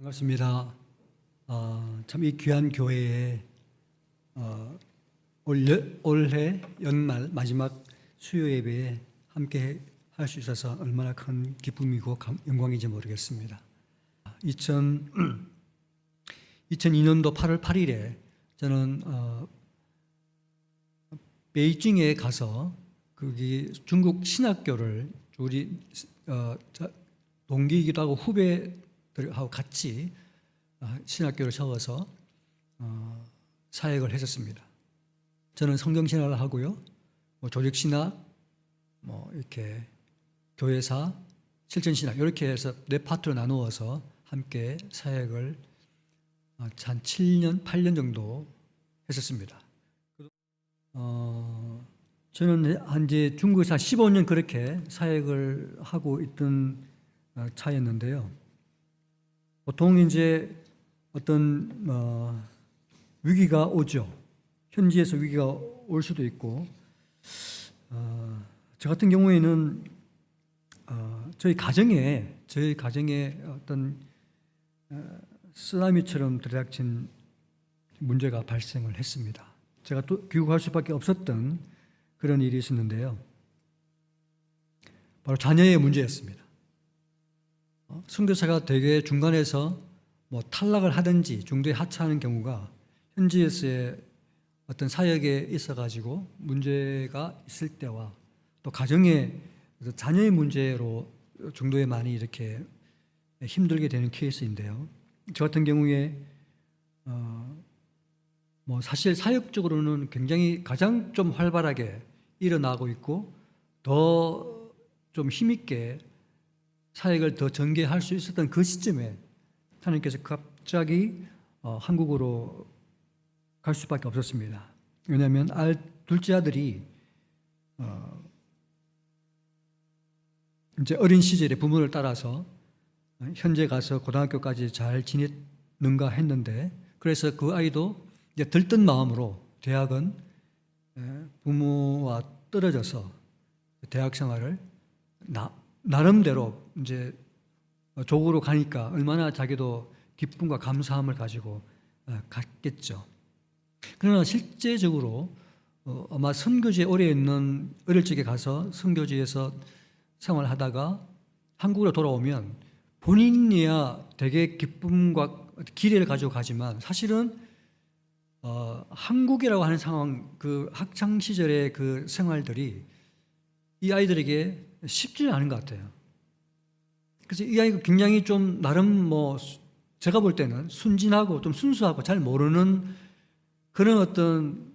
반갑습니다. 참 이 귀한 교회에 올해 연말 마지막 수요 예배에 함께 할 수 있어서 얼마나 큰 기쁨이고 영광인지 모르겠습니다. 2002년도 8월 8일에 저는 베이징에 가서 거기 중국 신학교를 우리 동기이기도 하고 후배들하고 같이 신학교를 세워서 사역을 했었습니다. 저는 성경신학을 하고요, 조직신학, 이렇게 교회사, 실천신학 이렇게 해서 네 파트로 나누어서 함께 사역을 한 7년, 8년 정도 했었습니다. 저는 이제 중국에서 한 15년 그렇게 사역을 하고 있던 차였는데요. 보통 이제 어떤 위기가 오죠. 현지에서 위기가 올 수도 있고, 저 같은 경우에는 저희 가정에 어떤 쓰나미처럼 들이닥친 문제가 발생을 했습니다. 제가 또 귀국할 수밖에 없었던 그런 일이 있었는데요. 바로 자녀의 문제였습니다. 선교사가 되게 중간에서 탈락을 하든지 중도에 하차하는 경우가 현지에서의 어떤 사역에 있어가지고 문제가 있을 때와 또 가정의 자녀의 문제로 중도에 많이 이렇게 힘들게 되는 케이스인데요. 저 같은 경우에 사실 사역적으로는 굉장히 가장 좀 활발하게 일어나고 있고 더 좀 힘있게 사역을 더 전개할 수 있었던 그 시점에 하나님께서 갑자기 한국으로 갈 수밖에 없었습니다. 왜냐하면 둘째 아들이 이제 어린 시절에 부모를 따라서 현재 가서 고등학교까지 잘 지냈는가 했는데, 그래서 그 아이도 이제 들뜬 마음으로 대학은 부모와 떨어져서 대학 생활을 나름대로 이제 조국으로 가니까 얼마나 자기도 기쁨과 감사함을 가지고 갔겠죠. 그러나 실제적으로 아마 선교지에 오래 있는 어릴 적에 가서 선교지에서 생활하다가 한국으로 돌아오면 본인이야 되게 기쁨과 기대를 가지고 가지만 사실은 한국이라고 하는 상황, 그 학창 시절의 그 생활들이 이 아이들에게 쉽지는 않은 것 같아요. 그래서 이 아이가 굉장히 좀 나름 제가 볼 때는 순진하고 좀 순수하고 잘 모르는 그런 어떤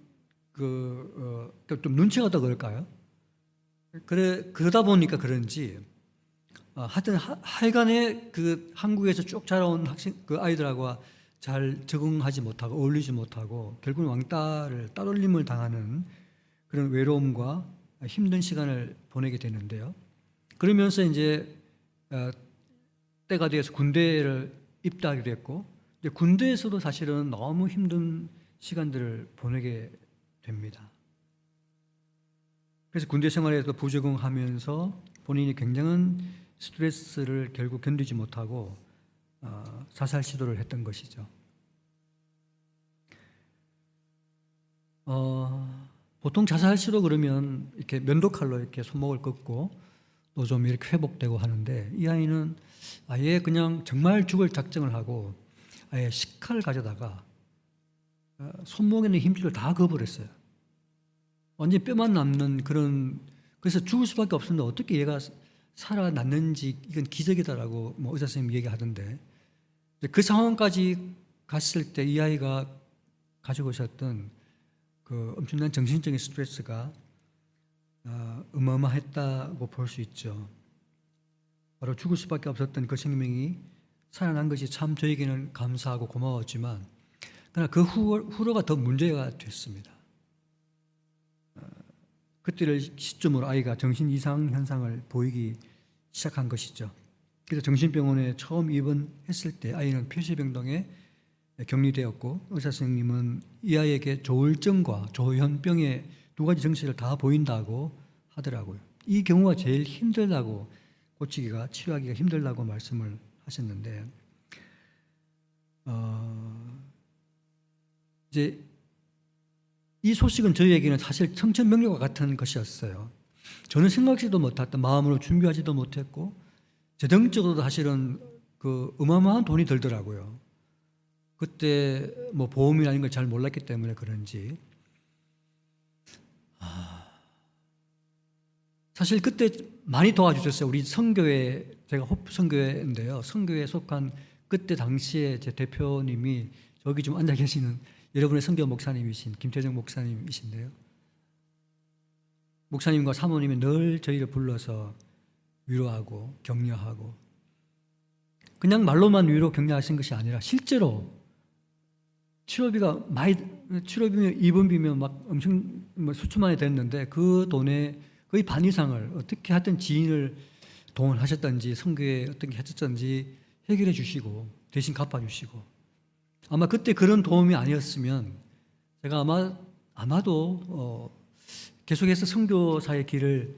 좀 눈치가 더 그럴까요? 그러다 보니까 그런지 하여튼 하여간에 그 한국에서 쭉 자라온 그 아이들하고 잘 적응하지 못하고 어울리지 못하고 결국은 왕따를 따돌림을 당하는 그런 외로움과 힘든 시간을 보내게 되는데요. 그러면서 이제 때가 되어서 군대를 입대하게 됐고, 군대에서도 사실은 너무 힘든 시간들을 보내게 됩니다. 그래서 군대 생활에서 부적응하면서 본인이 굉장한 스트레스를 결국 견디지 못하고 자살 시도를 했던 것이죠. 보통 자살 시도 그러면 이렇게 면도칼로 이렇게 손목을 꺾고 또 좀 이렇게 회복되고 하는데, 이 아이는 아예 그냥 정말 죽을 작정을 하고 아예 식칼을 가져다가 손목에 있는 힘줄을 다 그어버렸어요. 완전히 뼈만 남는 그런, 그래서 죽을 수밖에 없었는데 어떻게 얘가 살아났는지 이건 기적이다라고 의사 선생님이 얘기하던데, 그 상황까지 갔을 때 이 아이가 가지고 있었던 그 엄청난 정신적인 스트레스가 어마어마했다고 볼 수 있죠. 바로 죽을 수밖에 없었던 그 생명이 살아난 것이 참 저에게는 감사하고 고마웠지만, 그러나 그 후로가 더 문제가 됐습니다. 그때를 시점으로 아이가 정신 이상 현상을 보이기 시작한 것이죠. 그래서 정신병원에 처음 입원했을 때 아이는 폐쇄병동에 격리되었고, 의사 선생님은 이 아이에게 조울증과 조현병의 두 가지 증세를 다 보인다고 하더라고요. 이 경우가 제일 힘들다고, 고치기가 치료하기가 힘들다고 말씀을 하셨는데, 이제 이 소식은 저희에게는 사실 청천벽력과 같은 것이었어요. 저는 생각지도 못했던, 마음으로 준비하지도 못했고 재정적으로도 사실은 그 어마어마한 돈이 들더라고요. 그때 뭐 보험이라는 걸 잘 몰랐기 때문에 그런지 사실 그때 많이 도와주셨어요. 우리 성교회, 제가 호프 성교회인데요. 성교회에 속한 그때 당시에 제 대표님이 저기 좀 앉아 계시는 여러분의 성교 목사님이신 김태정 목사님이신데요. 목사님과 사모님이 늘 저희를 불러서 위로하고 격려하고, 그냥 말로만 위로 격려하신 것이 아니라 실제로 치료비가 많이, 치료비면 입원비면 막 엄청 수천만이 됐는데 그 돈의 거의 반 이상을 어떻게 하든 지인을 동원하셨든지 성교에 어떻게 하셨든지 해결해 주시고 대신 갚아주시고, 아마 그때 그런 도움이 아니었으면 제가 아마도 계속해서 선교사의 길을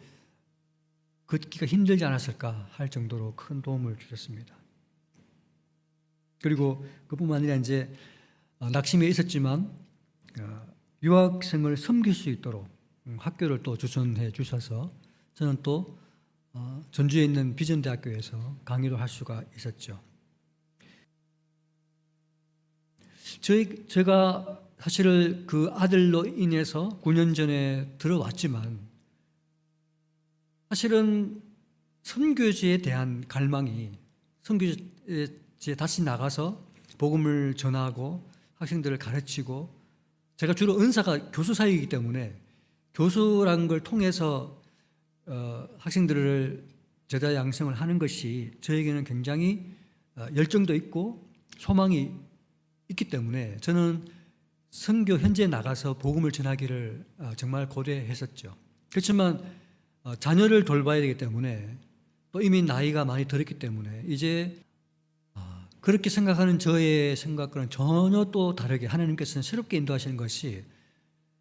걷기가 힘들지 않았을까 할 정도로 큰 도움을 주셨습니다. 그리고 그뿐만 아니라 이제 낙심에 있었지만 유학생을 섬길 수 있도록 학교를 또 추천해 주셔서 저는 또 전주에 있는 비전대학교에서 강의도 할 수가 있었죠. 제가 사실 그 아들로 인해서 9년 전에 들어왔지만 사실은 선교지에 대한 갈망이, 선교지에 다시 나가서 복음을 전하고 학생들을 가르치고, 제가 주로 은사가 교수 사역이기 때문에 교수라는 걸 통해서 학생들을 제자 양성을 하는 것이 저에게는 굉장히 열정도 있고 소망이 있기 때문에 저는 선교 현지에 나가서 복음을 전하기를 정말 고대했었죠. 그렇지만 자녀를 돌봐야 되기 때문에 또 이미 나이가 많이 들었기 때문에 이제 그렇게 생각하는 저의 생각과는 전혀 또 다르게 하나님께서는 새롭게 인도하시는 것이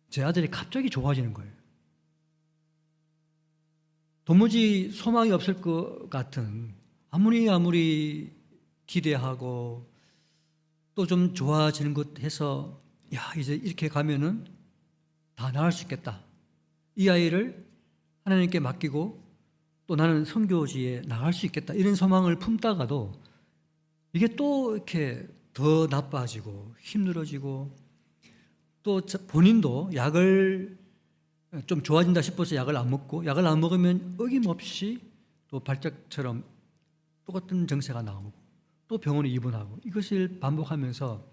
제 아들이 갑자기 좋아지는 거예요. 도무지 소망이 없을 것 같은, 아무리 기대하고 또 좀 좋아지는 것 해서 야, 이제 이렇게 가면은 다 나을 수 있겠다. 이 아이를 하나님께 맡기고 또 나는 선교지에 나갈 수 있겠다. 이런 소망을 품다가도 이게 또 이렇게 더 나빠지고 힘들어지고, 또 본인도 약을 좀 좋아진다 싶어서 약을 안 먹고, 약을 안 먹으면 어김없이 또 발작처럼 똑같은 증세가 나오고 또 병원에 입원하고, 이것을 반복하면서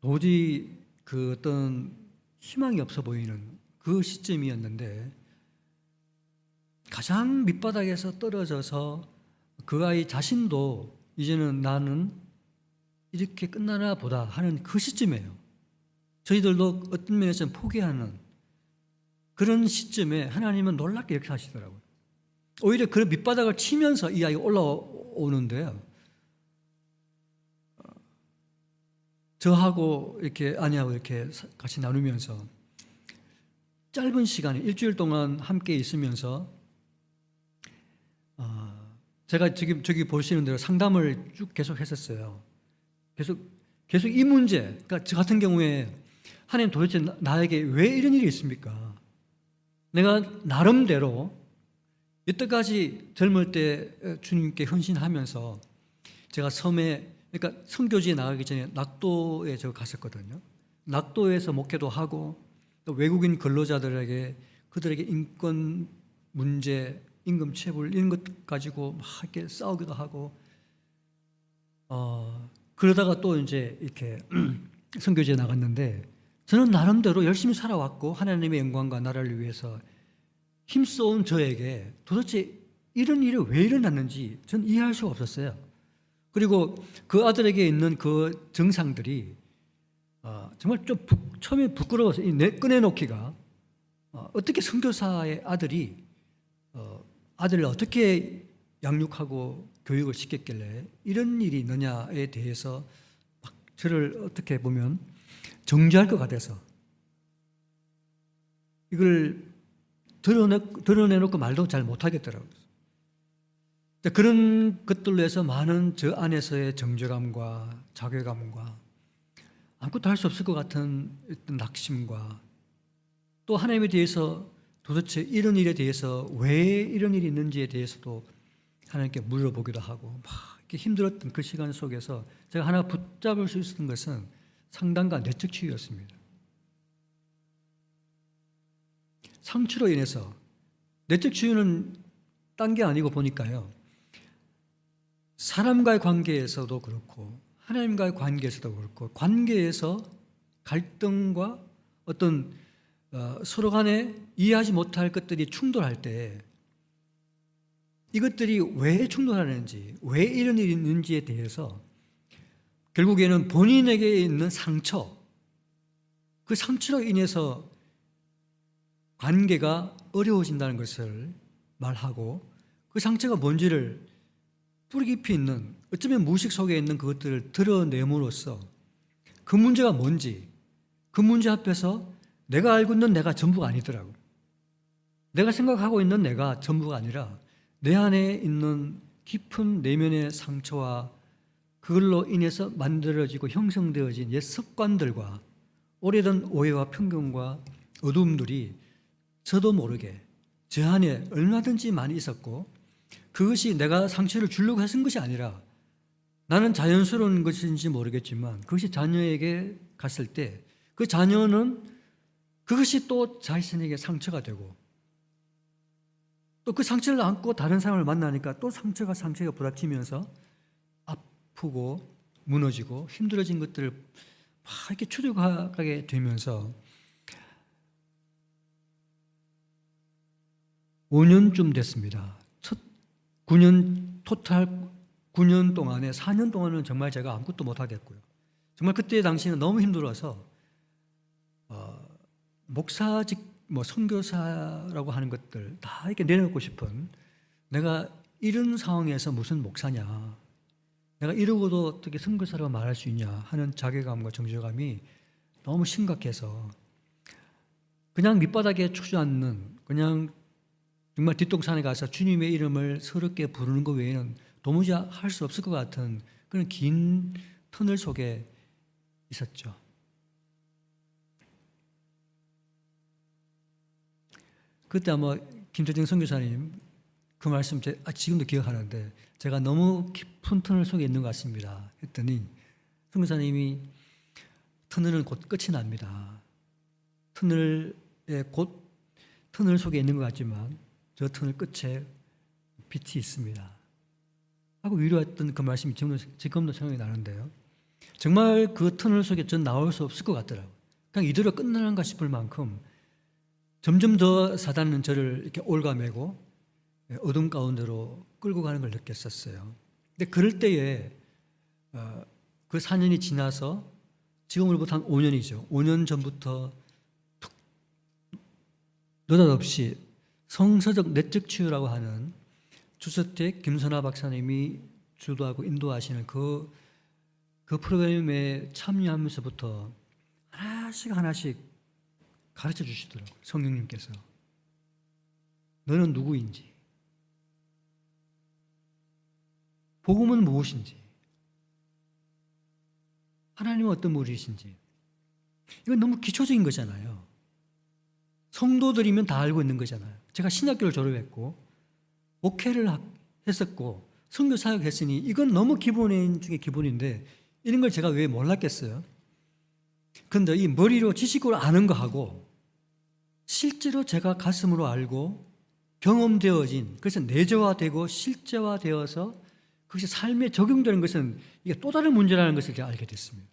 도저히 그 어떤 희망이 없어 보이는 그 시점이었는데, 가장 밑바닥에서 떨어져서 그 아이 자신도 이제는 나는 이렇게 끝나나 보다 하는 그 시점이에요. 저희들도 어떤 면에서는 포기하는 그런 시점에 하나님은 놀랍게 역사하시더라고요. 오히려 그 밑바닥을 치면서 이 아이가 올라오는데요, 저하고 이렇게 아내하고 이렇게 같이 나누면서 짧은 시간에 일주일 동안 함께 있으면서 제가 지금 저기 보시는 대로 상담을 쭉 계속 했었어요. 계속 이 문제, 그러니까 저 같은 경우에 하나님 도대체 나에게 왜 이런 일이 있습니까? 내가 나름대로 여태까지 젊을 때 주님께 헌신하면서 제가 섬에, 그러니까 선교지에 나가기 전에 낙도에 저 갔었거든요. 낙도에서 목회도 하고 또 외국인 근로자들에게 그들에게 인권 문제, 임금 체불 이런 것 가지고 막 이렇게 싸우기도 하고, 그러다가 또 이제 이렇게 선교지에 나갔는데 저는 나름대로 열심히 살아왔고 하나님의 영광과 나라를 위해서 힘써온 저에게 도대체 이런 일이 왜 일어났는지 저는 이해할 수가 없었어요. 그리고 그 아들에게 있는 그 증상들이 정말 좀 처음에 부끄러워서 꺼내놓기가, 어떻게 선교사의 아들이 아들을 어떻게 양육하고 교육을 시켰길래 이런 일이 있느냐에 대해서 막 저를 어떻게 보면 정죄할 것 같아서 이걸 드러내놓고 말도 잘 못하겠더라고요. 그런 것들로 해서 많은 저 안에서의 정죄감과 자괴감과 아무것도 할 수 없을 것 같은 어떤 낙심과 또 하나님에 대해서 도대체 이런 일에 대해서 왜 이런 일이 있는지에 대해서도 하나님께 물어보기도 하고 막 이렇게 힘들었던 그 시간 속에서 제가 하나 붙잡을 수 있었던 것은 상담과 내적 치유였습니다. 상처로 인해서 내적 치유는 딴 게 아니고 보니까요. 사람과의 관계에서도 그렇고 하나님과의 관계에서도 그렇고 관계에서 갈등과 어떤 서로 간에 이해하지 못할 것들이 충돌할 때 이것들이 왜 충돌하는지 왜 이런 일이 있는지에 대해서 결국에는 본인에게 있는 상처 그 상처로 인해서 관계가 어려워진다는 것을 말하고 그 상처가 뭔지를 뿌리 깊이 있는 어쩌면 무의식 속에 있는 그것들을 드러내므로써 그 문제가 뭔지 그 문제 앞에서 내가 알고 있는 내가 전부가 아니더라고. 내가 생각하고 있는 내가 전부가 아니라 내 안에 있는 깊은 내면의 상처와 그걸로 인해서 만들어지고 형성되어진 옛 습관들과 오래된 오해와 편견과 어두움들이 저도 모르게 제 안에 얼마든지 많이 있었고 그것이 내가 상처를 주려고 했은 것이 아니라 나는 자연스러운 것인지 모르겠지만 그것이 자녀에게 갔을 때 그 자녀는 그것이 또 자신에게 상처가 되고 또 그 상처를 안고 다른 사람을 만나니까 또 상처가 부닥치면서 아프고 무너지고 힘들어진 것들을 막 이렇게 추적하게 되면서 5년쯤 됐습니다. 첫 9년 토탈 9년 동안에 4년 동안은 정말 제가 아무것도 못 하겠고요. 정말 그때 당시는 너무 힘들어서 목사직 선교사라고 하는 것들 다 이렇게 내려놓고 싶은 내가 이런 상황에서 무슨 목사냐 내가 이러고도 어떻게 선교사라고 말할 수 있냐 하는 자괴감과 정죄감이 너무 심각해서 그냥 밑바닥에 주저앉는 그냥 정말 뒷동산에 가서 주님의 이름을 서럽게 부르는 것 외에는 도무지 할 수 없을 것 같은 그런 긴 터널 속에 있었죠. 그때 아마 김태정 선교사님 그 말씀 지금도 기억하는데 제가 너무 깊은 터널 속에 있는 것 같습니다 했더니 선교사님이 터널은 곧 끝이 납니다. 터널 속에 있는 것 같지만 저 터널 끝에 빛이 있습니다 하고 위로했던 그 말씀이 지금도 생각이 나는데요. 정말 그 터널 속에 전 나올 수 없을 것 같더라고요. 그냥 이대로 끝나는가 싶을 만큼 점점 더 사단은 저를 이렇게 올가매고 어둠 가운데로 끌고 가는 걸 느꼈었어요. 근데 그럴 때에 그 4년이 지나서 지금으로부터 한 5년이죠. 5년 전부터 느닷없이 성서적 내적 치유라고 하는 주서택 김선아 박사님이 주도하고 인도하시는 그 프로그램에 참여하면서부터 하나씩 가르쳐 주시더라고요. 성령님께서 너는 누구인지 복음은 무엇인지 하나님은 어떤 분이신지 이건 너무 기초적인 거잖아요. 성도들이면 다 알고 있는 거잖아요. 제가 신학교를 졸업했고 목회를 했었고 선교사역 했으니 이건 너무 기본인 중에 기본인데 이런 걸 제가 왜 몰랐겠어요? 그런데 이 머리로 지식으로 아는 거하고 실제로 제가 가슴으로 알고 경험되어진 그래서 내재화되고 실제화되어서 그것이 삶에 적용되는 것은 이게 또 다른 문제라는 것을 제가 알게 됐습니다.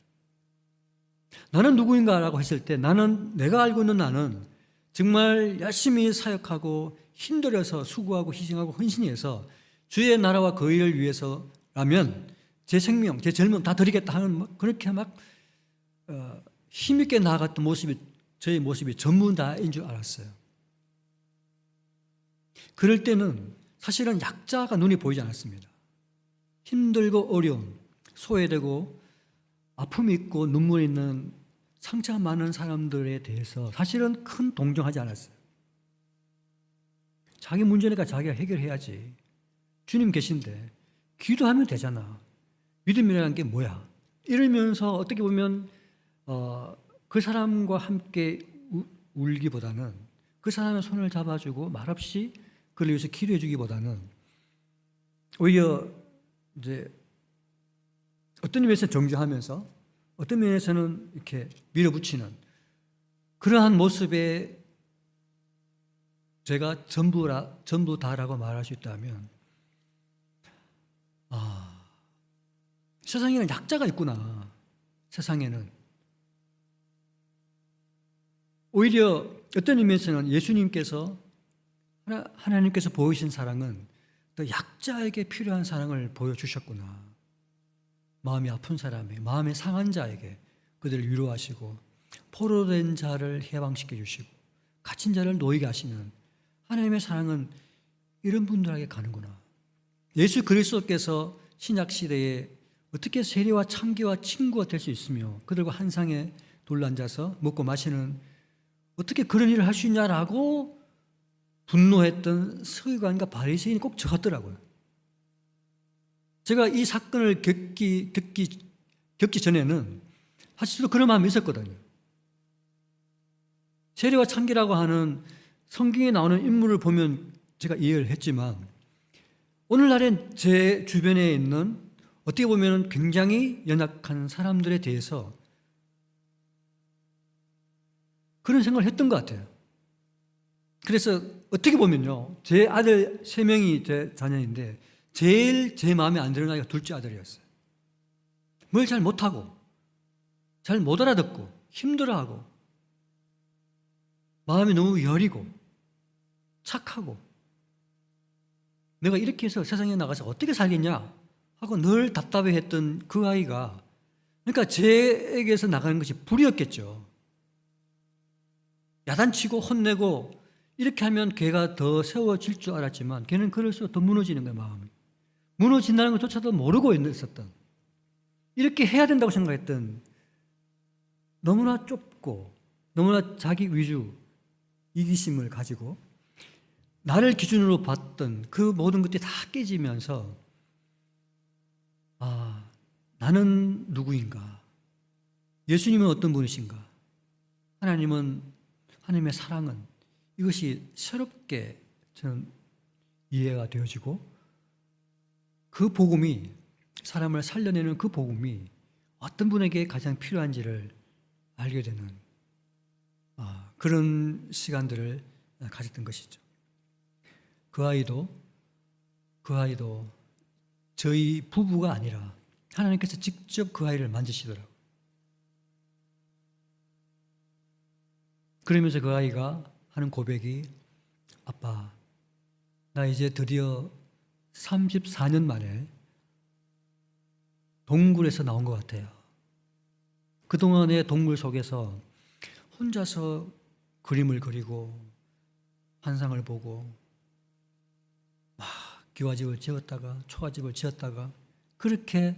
나는 누구인가라고 했을 때 내가 알고 있는 나는 정말 열심히 사역하고 힘들어서 수고하고 희생하고 헌신해서 주의 나라와 그 일을 위해서라면 제 생명, 제 젊음 다 드리겠다 하는 그렇게 막 힘있게 나아갔던 저의 모습이 전부 다인 줄 알았어요. 그럴 때는 사실은 약자가 눈에 보이지 않았습니다. 힘들고 어려운, 소외되고 아픔이 있고 눈물이 있는 상처가 많은 사람들에 대해서 사실은 큰 동정하지 않았어요. 자기 문제니까 자기가 해결해야지. 주님 계신데 기도하면 되잖아. 믿음이라는 게 뭐야? 이러면서 어떻게 보면 그 사람과 함께 울기보다는 그 사람의 손을 잡아주고 말없이 그를 위해서 기도해 주기보다는 오히려 이제 어떤 면에서 정죄하면서 어떤 면에서는 이렇게 밀어붙이는 그러한 모습에 제가 전부 다라고 말할 수 있다면 세상에는 약자가 있구나. 세상에는 오히려 어떤 의미에서는 예수님께서 하나님께서 보이신 사랑은 더 약자에게 필요한 사랑을 보여주셨구나. 마음이 아픈 사람에, 마음이 상한 자에게 그들을 위로하시고 포로된 자를 해방시켜 주시고 갇힌 자를 놓이게 하시는 하나님의 사랑은 이런 분들에게 가는구나. 예수 그리스도께서 신약 시대에 어떻게 세리와 참기와 친구가 될 수 있으며 그들과 한 상에 둘러앉아서 먹고 마시는 어떻게 그런 일을 할 수 있냐라고 분노했던 서기관과 바리새인이 꼭 저 같더라고요. 제가 이 사건을 겪기 전에는 사실도 그런 마음이 있었거든요. 세리와 참기라고 하는 성경에 나오는 인물을 보면 제가 이해를 했지만 오늘날엔 제 주변에 있는 어떻게 보면 굉장히 연약한 사람들에 대해서 그런 생각을 했던 것 같아요. 그래서 어떻게 보면요, 제 아들 3명이 제 자녀인데 제일 제 마음에 안 드는 아이가 둘째 아들이었어요. 뭘 잘 못하고 잘 못 알아듣고 힘들어하고 마음이 너무 여리고 착하고 내가 이렇게 해서 세상에 나가서 어떻게 살겠냐 하고 늘 답답해했던 그 아이가, 그러니까 제에게서 나가는 것이 불이었겠죠. 야단치고 혼내고 이렇게 하면 걔가 더 세워질 줄 알았지만 걔는 그럴수록 더 무너지는 거예요. 마음이 무너진다는 것조차도 모르고 있었던, 이렇게 해야 된다고 생각했던, 너무나 좁고 너무나 자기 위주 이기심을 가지고 나를 기준으로 봤던 그 모든 것들이 다 깨지면서 나는 누구인가? 예수님은 어떤 분이신가? 하나님의 사랑은, 이것이 새롭게 저는 이해가 되어지고 그 복음이, 사람을 살려내는 그 복음이 어떤 분에게 가장 필요한지를 알게 되는 그런 시간들을 가졌던 것이죠. 그 아이도 저희 부부가 아니라 하나님께서 직접 그 아이를 만지시더라고요. 그러면서 그 아이가 하는 고백이, 아빠, 나 이제 드디어 34년 만에 동굴에서 나온 것 같아요. 그동안의 동굴 속에서 혼자서 그림을 그리고 환상을 보고 막 기와집을 지었다가 초가집을 지었다가 그렇게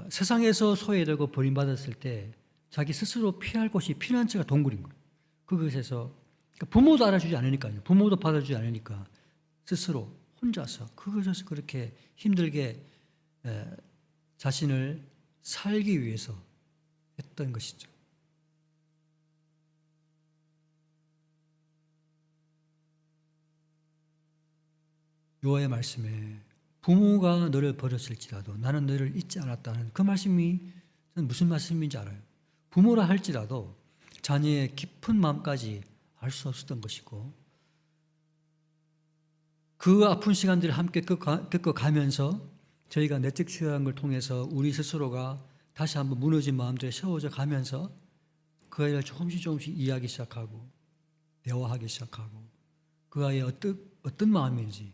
세상에서 소외되고 버림받았을 때 자기 스스로 피할 곳이 피난처가 동굴인 거예요. 그것에서 그러니까 부모도 알아주지 않으니까요. 부모도 받아주지 않으니까 스스로 혼자서 그것에서 그렇게 힘들게 자신을 살기 위해서 했던 것이죠. 요하의 말씀에 부모가 너를 버렸을지라도 나는 너를 잊지 않았다는 그 말씀이 저는 무슨 말씀인지 알아요. 부모라 할지라도 자녀의 깊은 마음까지 알 수 없었던 것이고, 그 아픈 시간들을 함께 겪어가면서 저희가 내적 치유한 걸 통해서 우리 스스로가 다시 한번 무너진 마음들에 세워져 가면서 그 아이를 조금씩 이해하기 시작하고 대화하기 시작하고 그 아이의 어떤 마음인지,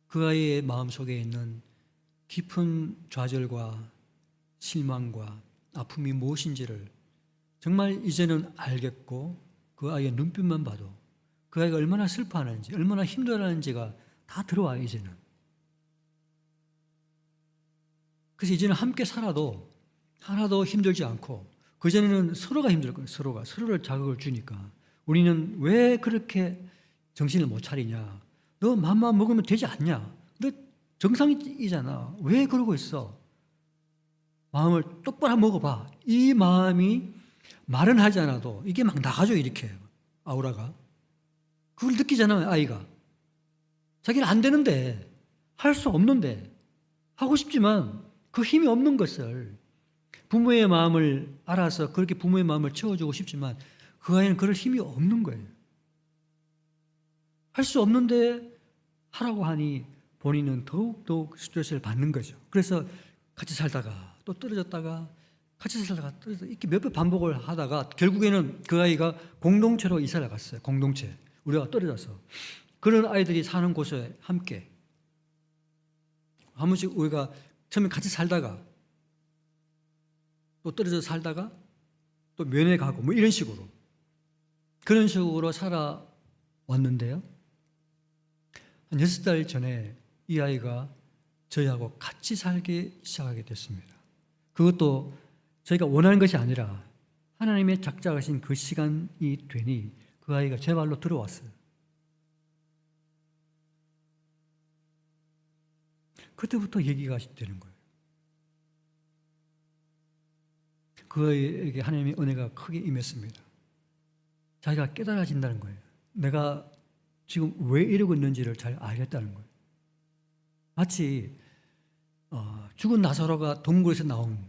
그 아이의 마음속에 있는 깊은 좌절과 실망과 아픔이 무엇인지를 정말 이제는 알겠고, 그 아이의 눈빛만 봐도 그 아이가 얼마나 슬퍼하는지 얼마나 힘들어하는지가 다 들어와요. 이제는. 그래서 이제는 함께 살아도 하나도 힘들지 않고, 그전에는 서로가 힘들거든요. 서로를 자극을 주니까 우리는 왜 그렇게 정신을 못 차리냐, 너 맘만 먹으면 되지 않냐, 너 정상이잖아, 왜 그러고 있어, 마음을 똑바로 먹어봐. 이 마음이 말은 하지 않아도 이게 막 나가죠, 이렇게. 아우라가. 그걸 느끼잖아요, 아이가. 자기는 안 되는데, 할 수 없는데, 하고 싶지만 그 힘이 없는 것을 부모의 마음을 알아서 그렇게 부모의 마음을 채워주고 싶지만 그 아이는 그럴 힘이 없는 거예요. 할 수 없는데 하라고 하니 본인은 더욱더욱 스트레스를 받는 거죠. 그래서 같이 살다가 또 떨어졌다가 같이 살다가 떨어졌다가 이렇게 몇 번 반복을 하다가 결국에는 그 아이가 공동체로 이사를 갔어요. 공동체. 우리가 떨어져서. 그런 아이들이 사는 곳에 함께 한 번씩 우리가 처음에 같이 살다가 또 떨어져 살다가 또 면회 가고 뭐 이런 식으로 그런 식으로 살아왔는데요. 한 6달 전에 이 아이가 저희하고 같이 살기 시작하게 됐습니다. 그것도 저희가 원하는 것이 아니라 하나님의 작작하신 그 시간이 되니 그 아이가 제 발로 들어왔어요. 그때부터 얘기가 되는 거예요. 그에게 하나님의 은혜가 크게 임했습니다. 자기가 깨달아진다는 거예요. 내가 지금 왜 이러고 있는지를 잘 알겠다는 거예요. 마치 죽은 나사로가 동굴에서 나온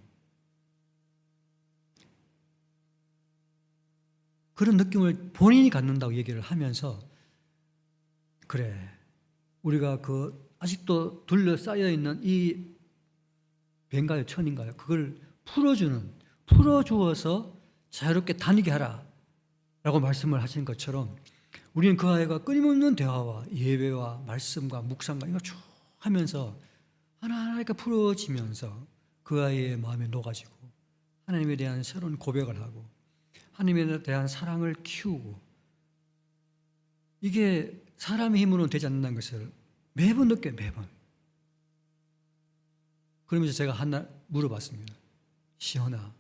그런 느낌을 본인이 갖는다고 얘기를 하면서 그래, 우리가 그 아직도 둘러싸여 있는 이 배인가요, 천인가요? 그걸 풀어주어서 자유롭게 다니게 하라 라고 말씀을 하신 것처럼 우리는 그 아이가 끊임없는 대화와 예배와 말씀과 묵상과 이거 쭉 하면서 하나하나가 풀어지면서 그 아이의 마음에 녹아지고 하나님에 대한 새로운 고백을 하고 하나님에 대한 사랑을 키우고 이게 사람의 힘으로는 되지 않는다는 것을 매번 느껴요. 매번. 그러면서 제가 한날 물어봤습니다. 시연아,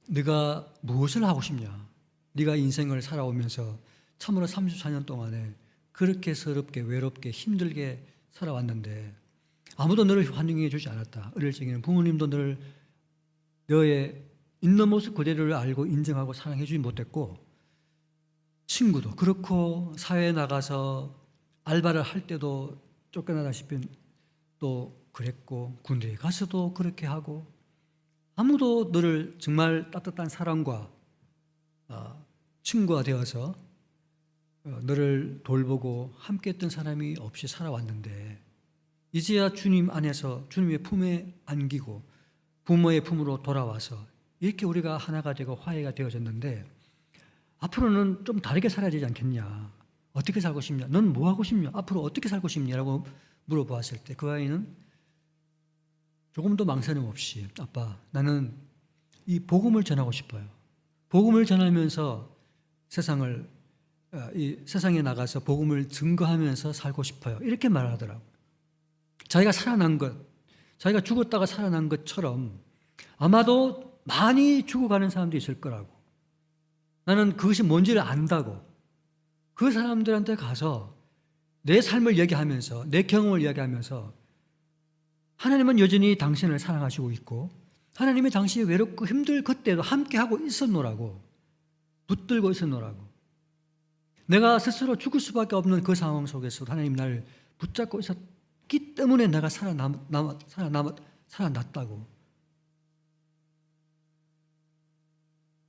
네가 무엇을 하고 싶냐? 네가 인생을 살아오면서 참으로 34년 동안에 그렇게 서럽게 외롭게 힘들게 살아왔는데 아무도 너를 환영해 주지 않았다. 어릴 적에는 부모님도 너의 있는 모습 그대로를 알고 인정하고 사랑해 주지 못했고 친구도 그렇고 사회에 나가서 알바를 할 때도 쫓겨나다시피 또 그랬고 군대에 가서도 그렇게 하고 아무도 너를 정말 따뜻한 사랑과 친구가 되어서 너를 돌보고 함께했던 사람이 없이 살아왔는데 이제야 주님 안에서 주님의 품에 안기고 부모의 품으로 돌아와서 이렇게 우리가 하나가 되고 화해가 되어졌는데 앞으로는 좀 다르게 살아야 되지 않겠냐? 어떻게 살고 싶냐? 넌 뭐 하고 싶냐? 앞으로 어떻게 살고 싶냐라고 물어보았을 때 그 아이는 조금도 망설임 없이 아빠, 나는 이 복음을 전하고 싶어요. 복음을 전하면서 이 세상에 나가서 복음을 증거하면서 살고 싶어요. 이렇게 말하더라고요. 자기가 살아난 것, 자기가 죽었다가 살아난 것처럼 아마도 많이 죽어가는 사람도 있을 거라고. 나는 그것이 뭔지를 안다고. 그 사람들한테 가서 내 삶을 얘기하면서 내 경험을 이야기하면서 하나님은 여전히 당신을 사랑하시고 있고 하나님이 당신이 외롭고 힘들 그때도 함께하고 있었노라고. 붙들고 있었노라고. 내가 스스로 죽을 수밖에 없는 그 상황 속에서도 하나님 나를 붙잡고 있었기 때문에 내가 살아났다고.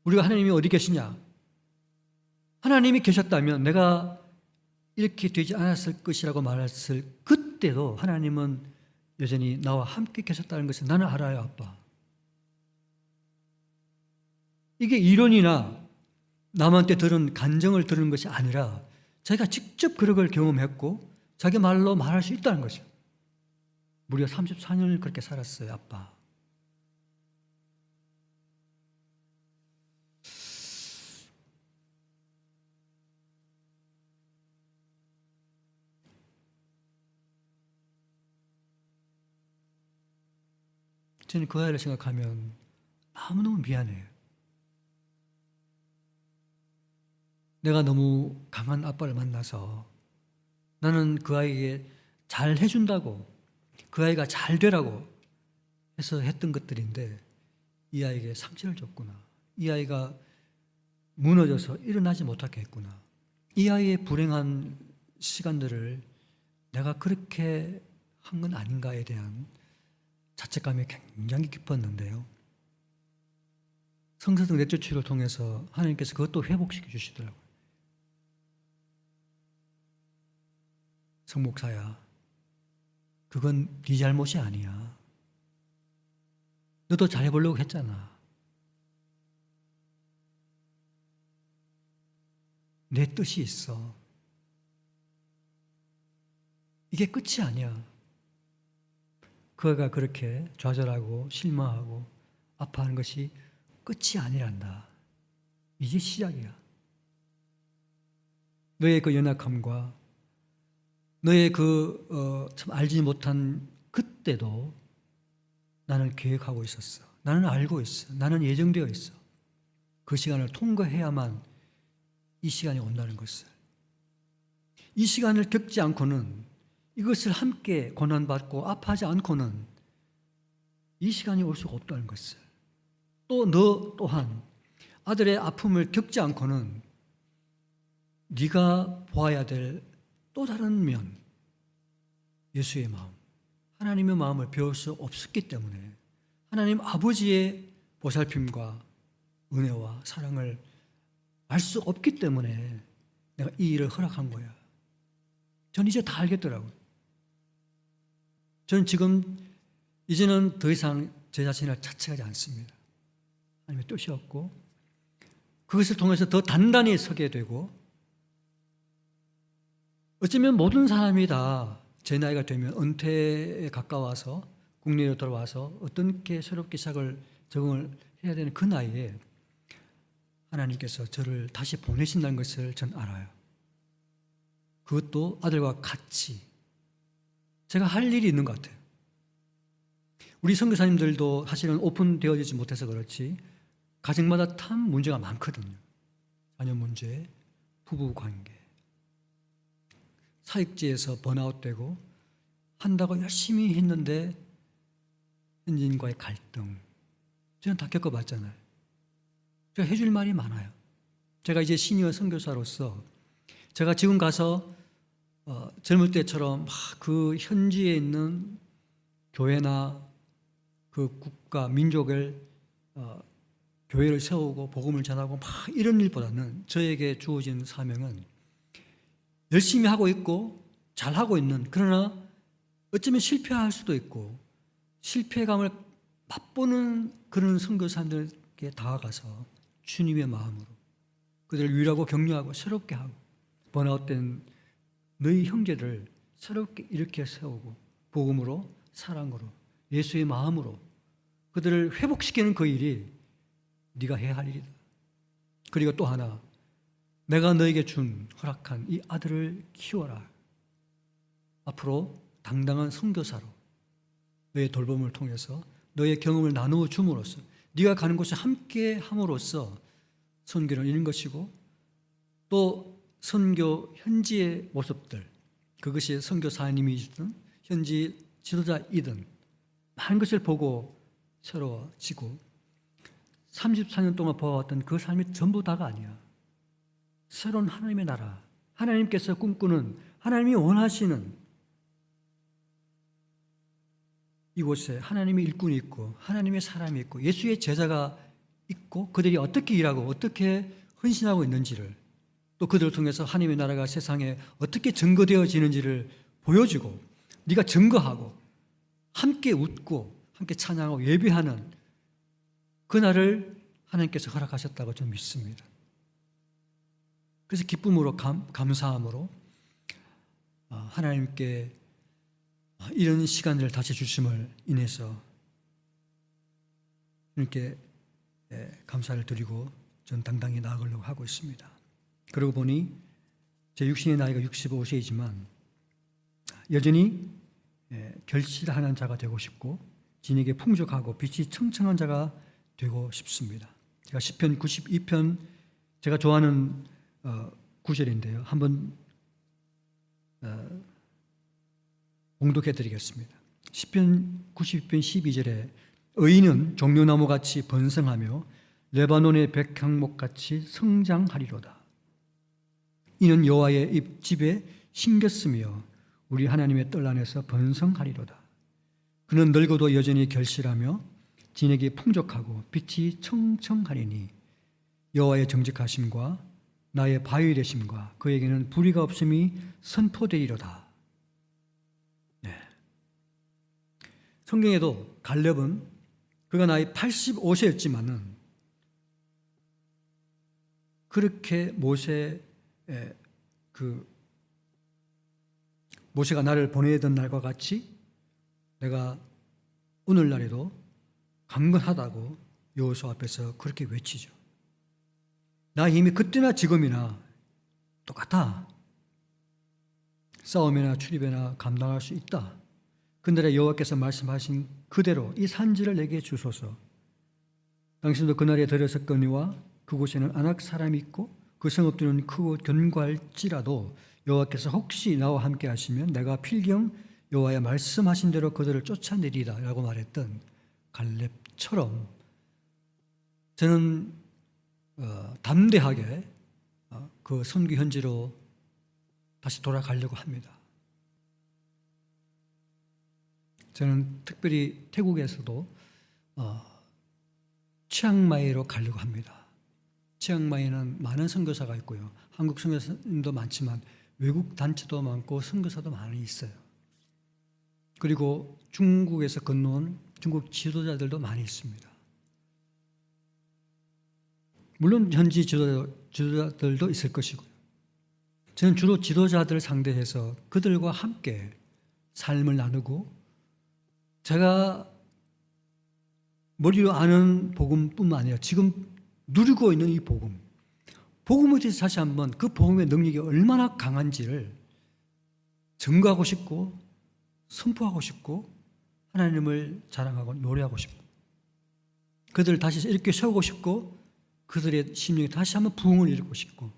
우리가 하나님이 어디 계시냐? 하나님이 계셨다면 내가 이렇게 되지 않았을 것이라고 말했을 그때도 하나님은 여전히 나와 함께 계셨다는 것을 나는 알아요, 아빠. 이게 이론이나 남한테 들은 간증을 들은 것이 아니라 자기가 직접 그런 걸 경험했고 자기 말로 말할 수 있다는 거죠. 무려 34년을 그렇게 살았어요, 아빠. 저는 그 아이를 생각하면 너무너무 미안해요. 내가 너무 강한 아빠를 만나서 나는 그 아이에게 잘 해준다고 그 아이가 잘 되라고 해서 했던 것들인데 이 아이에게 상처를 줬구나. 이 아이가 무너져서 일어나지 못하게 했구나. 이 아이의 불행한 시간들을 내가 그렇게 한 건 아닌가에 대한 자책감이 굉장히 깊었는데요. 성서적 내적 치유를 통해서 하나님께서 그것도 회복시켜 주시더라고요. 성목사야, 그건 네 잘못이 아니야. 너도 잘해보려고 했잖아. 내 뜻이 있어. 이게 끝이 아니야. 그가 그렇게 좌절하고 실망하고 아파하는 것이 끝이 아니란다. 이제 시작이야. 너의 그 연약함과 너의 참 알지 못한 그때도 나는 계획하고 있었어. 나는 알고 있어. 나는 예정되어 있어. 그 시간을 통과해야만 이 시간이 온다는 것을. 이 시간을 겪지 않고는, 이것을 함께 고난받고 아파하지 않고는 이 시간이 올 수가 없다는 것을. 또 너 또한 아들의 아픔을 겪지 않고는 네가 보아야 될 또 다른 면, 예수의 마음, 하나님의 마음을 배울 수 없었기 때문에, 하나님 아버지의 보살핌과 은혜와 사랑을 알 수 없기 때문에 내가 이 일을 허락한 거야. 전 이제 다 알겠더라고요. 저는 지금 이제는 더 이상 제 자신을 자책하지 않습니다. 하나님의 뜻이었고, 그것을 통해서 더 단단히 서게 되고, 어쩌면 모든 사람이 다 제 나이가 되면 은퇴에 가까워서 국내로 돌아와서 어떻게 새롭게 시작을 적응을 해야 되는 그 나이에 하나님께서 저를 다시 보내신다는 것을 전 알아요. 그것도 아들과 같이 제가 할 일이 있는 것 같아요. 우리 선교사님들도 사실은 오픈되어지지 못해서 그렇지 가정마다 참 문제가 많거든요. 자녀 문제, 부부 관계, 사역지에서 번아웃되고 한다고 열심히 했는데 현지인과의 갈등, 저는 다 겪어봤잖아요. 제가 해줄 말이 많아요. 제가 이제 시니어 선교사로서 제가 지금 가서 젊을 때처럼 그 현지에 있는 교회나 그 국가, 민족을 교회를 세우고 복음을 전하고 막 이런 일보다는 저에게 주어진 사명은 열심히 하고 있고 잘하고 있는, 그러나 어쩌면 실패할 수도 있고 실패감을 맛보는 그런 선교사님들에게 다가가서 주님의 마음으로 그들을 위로하고 격려하고 새롭게 하고, 번아웃된 너희 형제를 새롭게 일으켜 세우고 복음으로, 사랑으로, 예수의 마음으로 그들을 회복시키는 그 일이 네가 해야 할 일이다. 그리고 또 하나, 내가 너에게 허락한 이 아들을 키워라. 앞으로 당당한 선교사로 너의 돌봄을 통해서 너의 경험을 나누어 줌으로써 네가 가는 곳에 함께 함으로써 선교를 이루는 것이고, 또 선교 현지의 모습들, 그것이 선교사님이든 현지 지도자이든 많은 것을 보고 새로워지고, 34년 동안 보아왔던 그 삶이 전부 다가 아니야. 새로운 하나님의 나라, 하나님께서 꿈꾸는, 하나님이 원하시는 이곳에 하나님의 일꾼이 있고 하나님의 사람이 있고 예수의 제자가 있고 그들이 어떻게 일하고 어떻게 헌신하고 있는지를, 또 그들을 통해서 하나님의 나라가 세상에 어떻게 증거되어지는지를 보여주고 네가 증거하고 함께 웃고 함께 찬양하고 예배하는 그날을 하나님께서 허락하셨다고 저는 믿습니다. 그래서 기쁨으로 감사함으로 하나님께 이런 시간을 다시 주심을 인해서 이렇게 감사를 드리고 전 당당히 나아가려고 하고 있습니다. 그러고 보니 제 육신의 나이가 65세이지만 여전히 결실하는 자가 되고 싶고 진에게 풍족하고 빛이 청청한 자가 되고 싶습니다. 제가 시편 92편 제가 좋아하는 구절인데요. 한번 봉독해 드리겠습니다. 시편 92편 12절에 의인은 종려나무같이 번성하며 레바논의 백향목같이 성장하리로다. 이는 여호와의 집에 심겼으며 우리 하나님의 뜰 안에서 번성하리로다. 그는 늙어도 여전히 결실하며 진액이 풍족하고 빛이 청청하리니 여호와의 정직하심과 나의 바위 되심과 그에게는 불의가 없음이 선포되리로다. 네. 성경에도 갈렙은 그가 나이 85세였지만은 그렇게 모세가 나를 보내던 날과 같이 내가 오늘날에도 강건하다고 여호수아 앞에서 그렇게 외치죠. 나 이미 그때나 지금이나 똑같아. 싸움이나 출입이나 감당할 수 있다. 그날에 여호와께서 말씀하신 그대로 이 산지를 내게 주소서. 당신도 그날에 들으셨거니와 그곳에는 아낙 사람이 있고 그 성읍들은 크고 견고할지라도 여호와께서 혹시 나와 함께 하시면 내가 필경 여호와의 말씀하신 대로 그들을 쫓아내리다 라고 말했던 갈렙처럼 저는 담대하게 그 선교 현지로 다시 돌아가려고 합니다. 저는 특별히 태국에서도 치앙마이로 가려고 합니다. 치앙마이는 많은 선교사가 있고요. 한국 선교사님도 많지만 외국 단체도 많고 선교사도 많이 있어요. 그리고 중국에서 건너온 중국 지도자들도 많이 있습니다. 물론 현지 지도자들도 있을 것이고요. 저는 주로 지도자들을 상대해서 그들과 함께 삶을 나누고 제가 머리로 아는 복음뿐만 아니라 지금 누리고 있는 이 복음에 대해서 다시 한번 그 복음의 능력이 얼마나 강한지를 증거하고 싶고 선포하고 싶고 하나님을 자랑하고 노래하고 싶고 그들을 다시 이렇게 세우고 싶고 그들의 심령에 다시 한번 부흥을 일으키고 싶고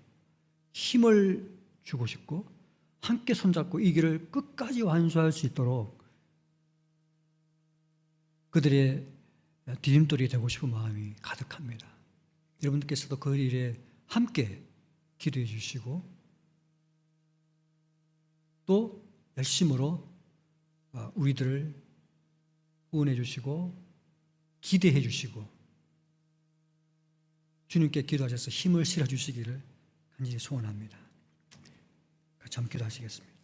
힘을 주고 싶고 함께 손잡고 이 길을 끝까지 완수할 수 있도록 그들의 디딤돌이 되고 싶은 마음이 가득합니다. 여러분들께서도 그 일에 함께 기도해 주시고 또 열심으로 우리들을 후원해 주시고 기대해 주시고 주님께 기도하셔서 힘을 실어 주시기를 간절히 소원합니다. 같이 한번 기도하시겠습니다.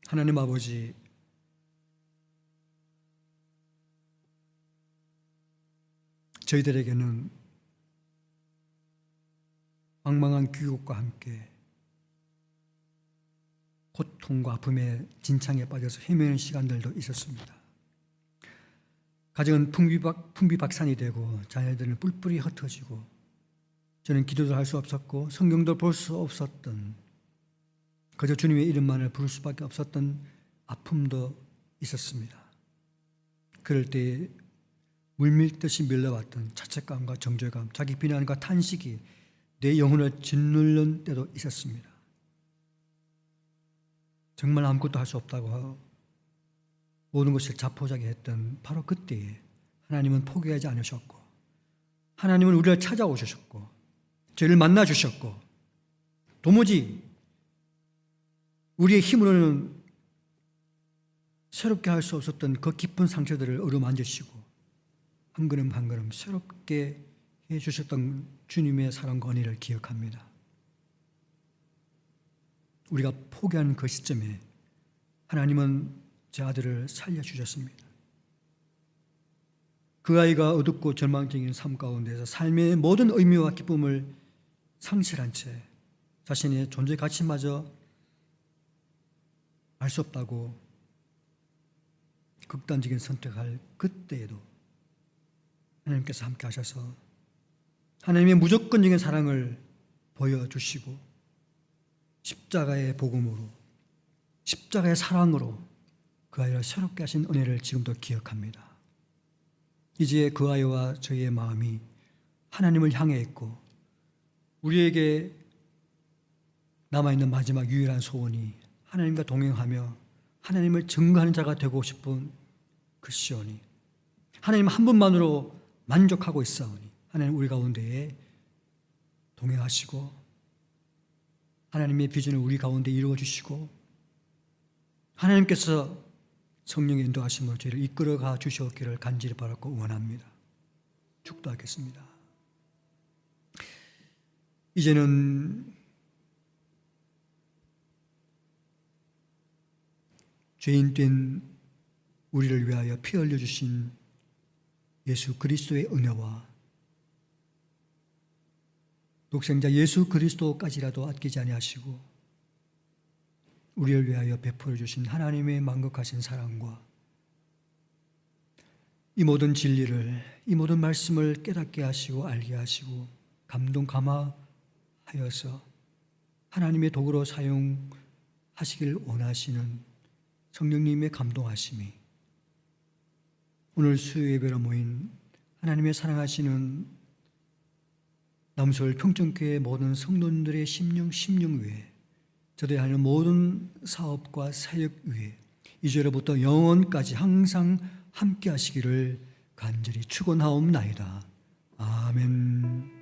하나님 아버지, 저희들에게는 망망한 귀국과 함께 고통과 아픔의 진창에 빠져서 헤매는 시간들도 있었습니다. 가정은 풍비박산이 되고 자녀들은 뿔뿔이 흩어지고 저는 기도도 할 수 없었고 성경도 볼 수 없었던 그저 주님의 이름만을 부를 수밖에 없었던 아픔도 있었습니다. 그럴 때 물밀듯이 밀려왔던 자책감과 정죄감, 자기 비난과 탄식이 내 영혼을 짓누른 때도 있었습니다. 정말 아무것도 할 수 없다고 모든 것을 자포자기했던 바로 그때에 하나님은 포기하지 않으셨고 하나님은 우리를 찾아오셨고 저희를 만나주셨고 도무지 우리의 힘으로는 새롭게 할 수 없었던 그 깊은 상처들을 어루만지시고 한 걸음 한 걸음 새롭게 해주셨던 주님의 사랑과 은혜를 기억합니다. 우리가 포기한 그 시점에 하나님은 제 아들을 살려주셨습니다. 그 아이가 어둡고 절망적인 삶 가운데서 삶의 모든 의미와 기쁨을 상실한 채 자신의 존재 가치마저 알 수 없다고 극단적인 선택할 그때에도 하나님께서 함께 하셔서 하나님의 무조건적인 사랑을 보여주시고 십자가의 복음으로 십자가의 사랑으로 그 아이를 새롭게 하신 은혜를 지금도 기억합니다. 이제 그 아이와 저희의 마음이 하나님을 향해 있고 우리에게 남아있는 마지막 유일한 소원이 하나님과 동행하며 하나님을 증거하는 자가 되고 싶은 그 시온이 하나님 한 분만으로 만족하고 있사오니 하나님 우리 가운데에 동행하시고 하나님의 비전을 우리 가운데 이루어 주시고 하나님께서 성령의 인도하심으로 저희를 이끌어가 주시옵기를 간절히 바라고 원합니다. 축도하겠습니다. 이제는 죄인된 우리를 위하여 피 흘려주신 예수 그리스도의 은혜와 독생자 예수 그리스도까지라도 아끼지 아니하시고 우리를 위하여 베풀어 주신 하나님의 만극하신 사랑과 이 모든 진리를, 이 모든 말씀을 깨닫게 하시고 알게 하시고 감동 감화하여서 하나님의 도구로 사용하시길 원하시는 성령님의 감동하심이 오늘 수요예배로 모인 하나님의 사랑하시는 남서울 평정교회 모든 성도님들의 심령 위에 저들이 하는 모든 사업과 사역 위에 이제로부터 영원까지 항상 함께 하시기를 간절히 축원하옵나이다. 아멘.